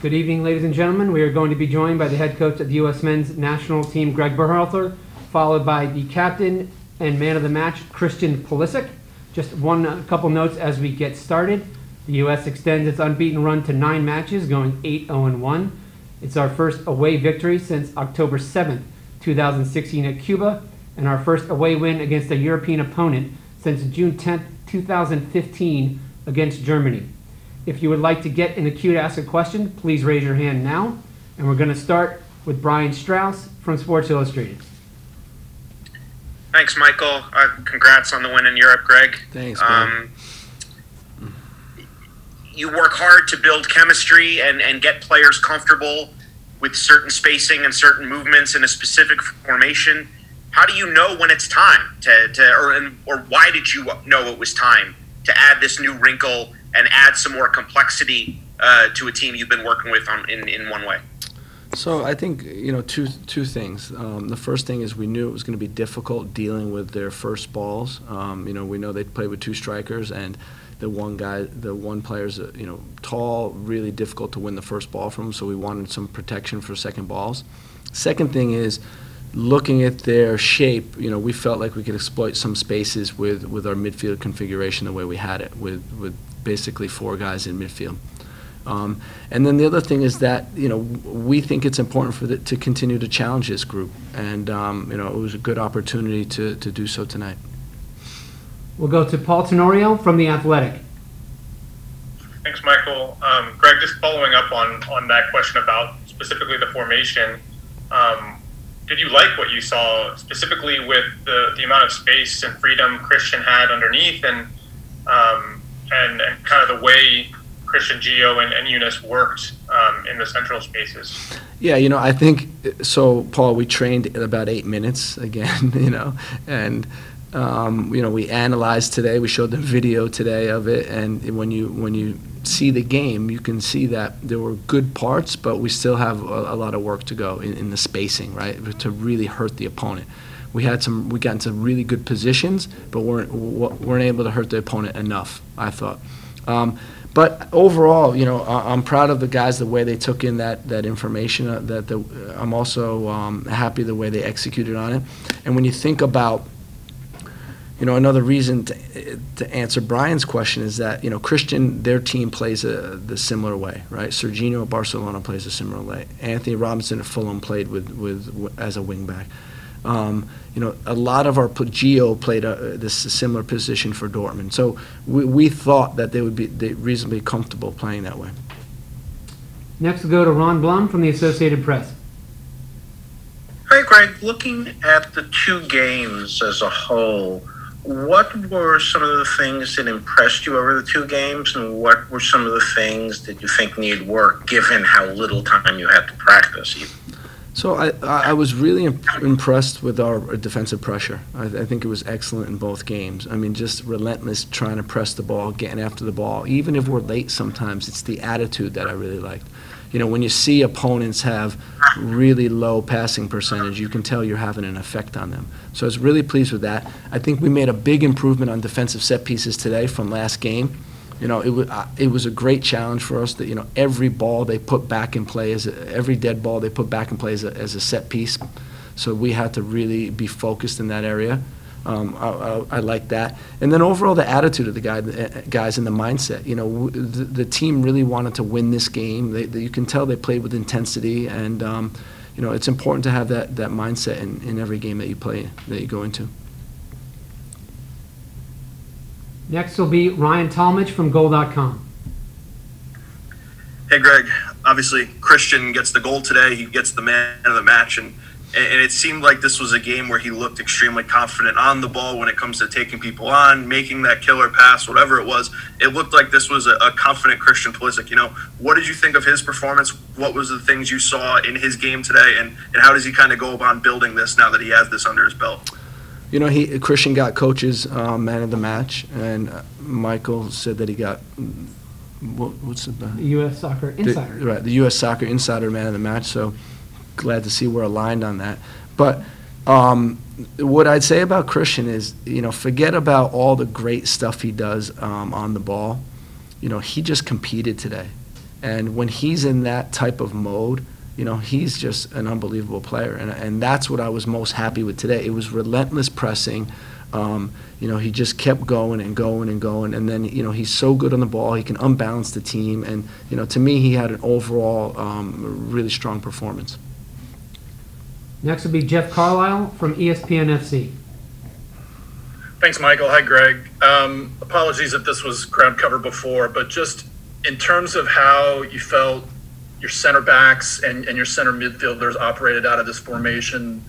Good evening, ladies and gentlemen. We are going to be joined by the head coach of the U.S. men's national team, Gregg Berhalter, followed by the captain and man of the match, Christian Pulisic. Just a couple notes as we get started. The U.S. extends its unbeaten run to 9 matches, going 8-0-1. It's our first away victory since October 7th, 2016 at Cuba, and our first away win against a European opponent since June 10th, 2015 against Germany. If you would like to get in the queue to ask a question, please raise your hand now. And we're going to start with Brian Strauss from Sports Illustrated. Thanks, Michael. Congrats on the win in Europe, Greg. Thanks, man. You work hard to build chemistry and get players comfortable with certain spacing and certain movements in a specific formation. How do you know when it's time or why did you know it was time to add this new wrinkle and add some more complexity to a team you've been working with in one way? So I think, two things. The first thing is we knew it was going to be difficult dealing with their first balls. We know they play with 2 strikers, and the one player's tall, really difficult to win the first ball from, so we wanted some protection for second balls. Second thing is, looking at their shape, we felt like we could exploit some spaces with our midfield configuration the way we had it, with basically 4 guys in midfield. And then the other thing is that we think it's important to continue to challenge this group, and it was a good opportunity to do so tonight. We'll go to Paul Tenorio from The Athletic. Thanks, Michael. Greg, just following up on that question about specifically the formation, did you like what you saw specifically with the amount of space and freedom Christian had underneath and kind of the way Christian, Gio, and Eunice worked in the central spaces? Yeah, I think, so Paul, we trained in about 8 minutes again, and we analyzed today. We showed them video today of it, and when you see the game, you can see that there were good parts, but we still have a lot of work to go in the spacing, right, to really hurt the opponent. We got into really good positions, but weren't able to hurt the opponent enough, I thought. But overall, I'm proud of the guys, the way they took in that information. I'm also happy the way they executed on it. And when you think about, another reason to answer Brian's question is that, Christian, their team plays the similar way, right? Serginho at Barcelona plays a similar way. Anthony Robinson at Fulham played as a wingback. A lot of our Gio played this similar position for Dortmund. So we thought that they would be reasonably comfortable playing that way. Next, we'll go to Ron Blum from the Associated Press. Hi, Greg. Looking at the 2 games as a whole, what were some of the things that impressed you over the 2 games, and what were some of the things that you think need work, given how little time you had to practice even? So I was really impressed with our defensive pressure. I think it was excellent in both games. I mean, just relentless trying to press the ball, getting after the ball. Even if we're late sometimes, it's the attitude that I really liked. When you see opponents have really low passing percentage, you can tell you're having an effect on them. So I was really pleased with that. I think we made a big improvement on defensive set pieces today from last game. It was a great challenge for us that, every ball they put back in play, every dead ball they put back in play as a set piece. So we had to really be focused in that area. I like that. And then overall, the attitude of the guys and the mindset. The team really wanted to win this game. You can tell they played with intensity, and it's important to have that mindset in every game that you play, that you go into. Next will be Ryan Talmadge from Goal.com. Hey, Greg. Obviously, Christian gets the goal today. He gets the man of the match, and it seemed like this was a game where he looked extremely confident on the ball when it comes to taking people on, making that killer pass, whatever it was. It looked like this was a confident Christian Pulisic. What did you think of his performance? What was the things you saw in his game today, and how does he kind of go about building this now that he has this under his belt? Christian got coach's man of the match, and Michael said that he got what's the U.S. Soccer Insider. Right, the U.S. Soccer Insider man of the match. So glad to see we're aligned on that. But what I'd say about Christian is, forget about all the great stuff he does on the ball. He just competed today. And when he's in that type of mode, he's just an unbelievable player. And that's what I was most happy with today. It was relentless pressing. He just kept going and going and going. And then, he's so good on the ball. He can unbalance the team. And, to me, he had an overall really strong performance. Next will be Jeff Carlisle from ESPN FC. Thanks, Michael. Hi, Greg. Apologies if this was ground covered before, but just in terms of how you felt your center backs and your center midfielders operated out of this formation,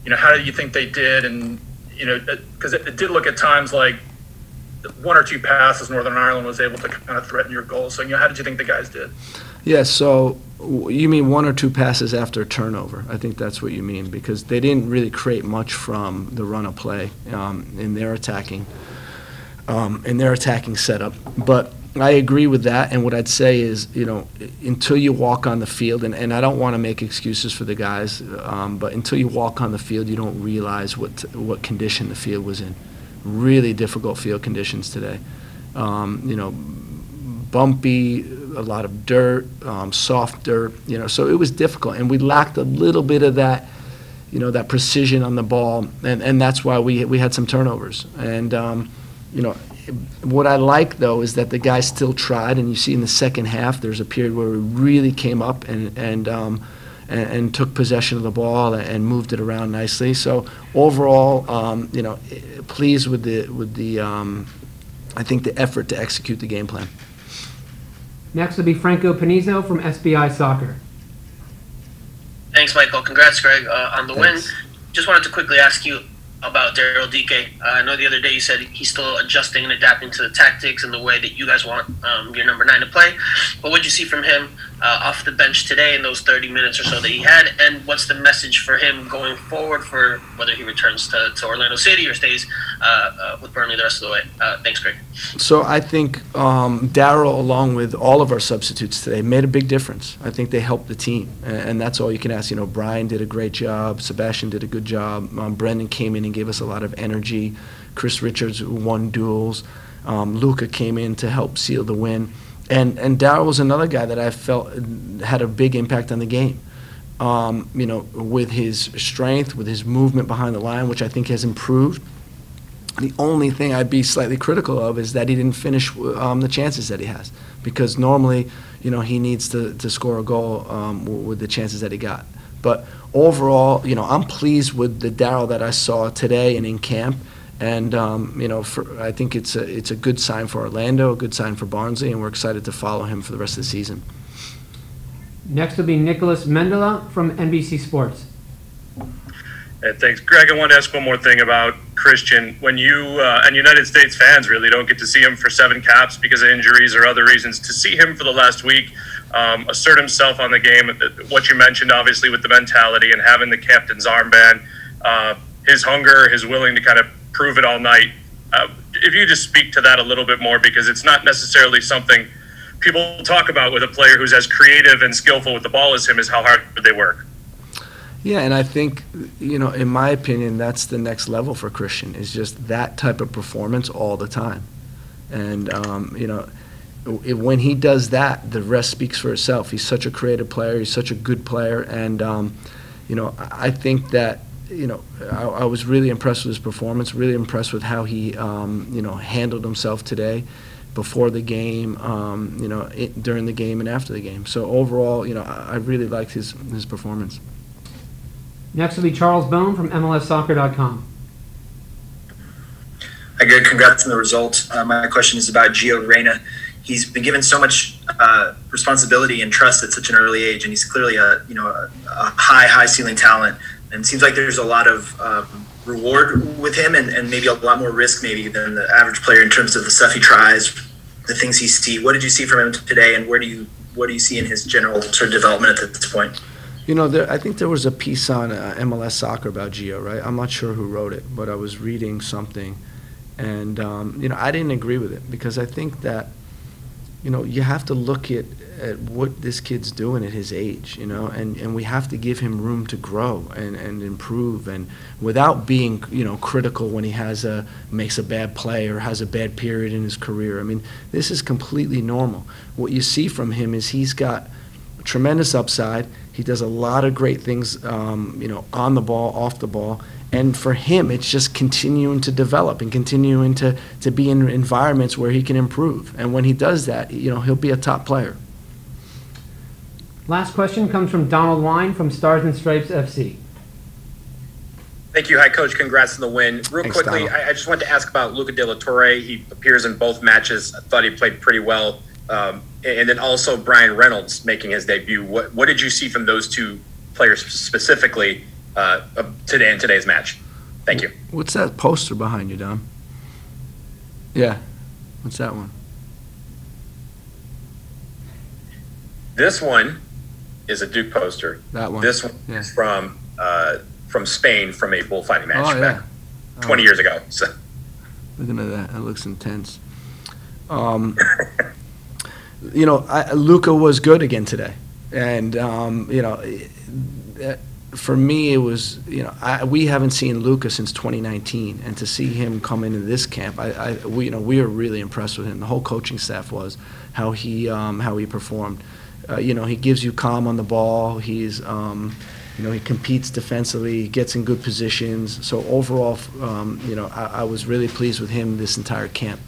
how do you think they did? And, because it did look at times like one or two passes Northern Ireland was able to kind of threaten your goal. So, how did you think the guys did? Yeah, so you mean one or two passes after turnover. I think that's what you mean, because they didn't really create much from the run of play in their attacking setup. But I agree with that, and what I'd say is, until you walk on the field, and I don't want to make excuses for the guys, but until you walk on the field, you don't realize what condition the field was in. Really difficult field conditions today. Bumpy, a lot of dirt, soft dirt, so it was difficult, and we lacked a little bit of that, that precision on the ball, and that's why we had some turnovers. And, what I like, though, is that the guys still tried, and you see in the second half there's a period where we really came up and took possession of the ball and moved it around nicely. So overall, pleased with the I think the effort to execute the game plan. Next will be Franco Panizo from SBI Soccer. Thanks, Michael. Congrats, Greg, on the Thanks. win. Just wanted to quickly ask you about Daryl Dike. I know the other day you said he's still adjusting and adapting to the tactics and the way that you guys want your number 9 to play. But what did you see from him off the bench today in those 30 minutes or so that he had? And what's the message for him going forward for whether he returns to Orlando City or stays with Burnley the rest of the way? Thanks, Greg. So I think Daryl, along with all of our substitutes today, made a big difference. I think they helped the team, and that's all you can ask. Brian did a great job. Sebastian did a good job. Brendan came in and gave us a lot of energy. Chris Richards won duels. Luca came in to help seal the win. And Daryl was another guy that I felt had a big impact on the game. With his strength, with his movement behind the line, which I think has improved. The only thing I'd be slightly critical of is that he didn't finish the chances that he has, because normally, he needs to score a goal with the chances that he got. But overall, I'm pleased with the Daryl that I saw today and in camp, and I think it's a good sign for Orlando, a good sign for Barnsley, and we're excited to follow him for the rest of the season. Next will be Nicholas Mendela from NBC Sports. Hey, thanks, Greg. I wanted to ask one more thing about Christian. When you and United States fans really don't get to see him for 7 caps because of injuries or other reasons, to see him for the last week assert himself on the game, what you mentioned obviously with the mentality and having the captain's armband, his hunger, his willing to kind of prove it all night. If you just speak to that a little bit more, because it's not necessarily something people talk about with a player who's as creative and skillful with the ball as him, is how hard they work. Yeah, and I think, in my opinion, that's the next level for Christian, is just that type of performance all the time. And, when he does that, the rest speaks for itself. He's such a creative player. He's such a good player. And, I think that, I was really impressed with his performance, really impressed with how he, handled himself today, before the game, during the game and after the game. So overall, I really liked his performance. Next will be Charles Bone from MLSsoccer.com. Hi, Greg. Congrats on the results. My question is about Gio Reyna. He's been given so much responsibility and trust at such an early age, and he's clearly a high ceiling talent. And it seems like there's a lot of reward with him, and maybe a lot more risk maybe than the average player in terms of the stuff he tries, the things he sees. What did you see from him today, and what do you see in his general sort of development at this point? I think there was a piece on MLS Soccer about Gio, right? I'm not sure who wrote it, but I was reading something, and I didn't agree with it, because I think that you have to look at at what this kid's doing at his age, you know, and we have to give him room to grow and improve, and without being, you know, critical when he makes a bad play or has a bad period in his career. I mean, this is completely normal. What you see from him is he's got tremendous upside. He does a lot of great things, you know, on the ball, off the ball. And for him, it's just continuing to develop and continuing to be in environments where he can improve. And when he does that, you know, he'll be a top player. Last question comes from Donald Wine from Stars and Stripes FC. Thank you. Hi, Coach. Congrats on the win. Real Thanks, quickly, I just wanted to ask about Luca De La Torre. He appears in both matches. I thought he played pretty well. And then also Brian Reynolds making his debut. What did you see from those two players specifically today in today's match? Thank you. What's that poster behind you, Dom? Yeah. What's that one? This one is a Duke poster. That one. This one is from Spain, from a bullfighting match back 20 years ago. So. Looking at that, that looks intense. You know, Luca was good again today, and you know, for me it was, you know, we haven't seen Luca since 2019, and to see him come into this camp, you know, we were really impressed with him. The whole coaching staff was how he performed. You know, he gives you calm on the ball. He's you know, he competes defensively, he gets in good positions. So overall, you know, I was really pleased with him this entire camp.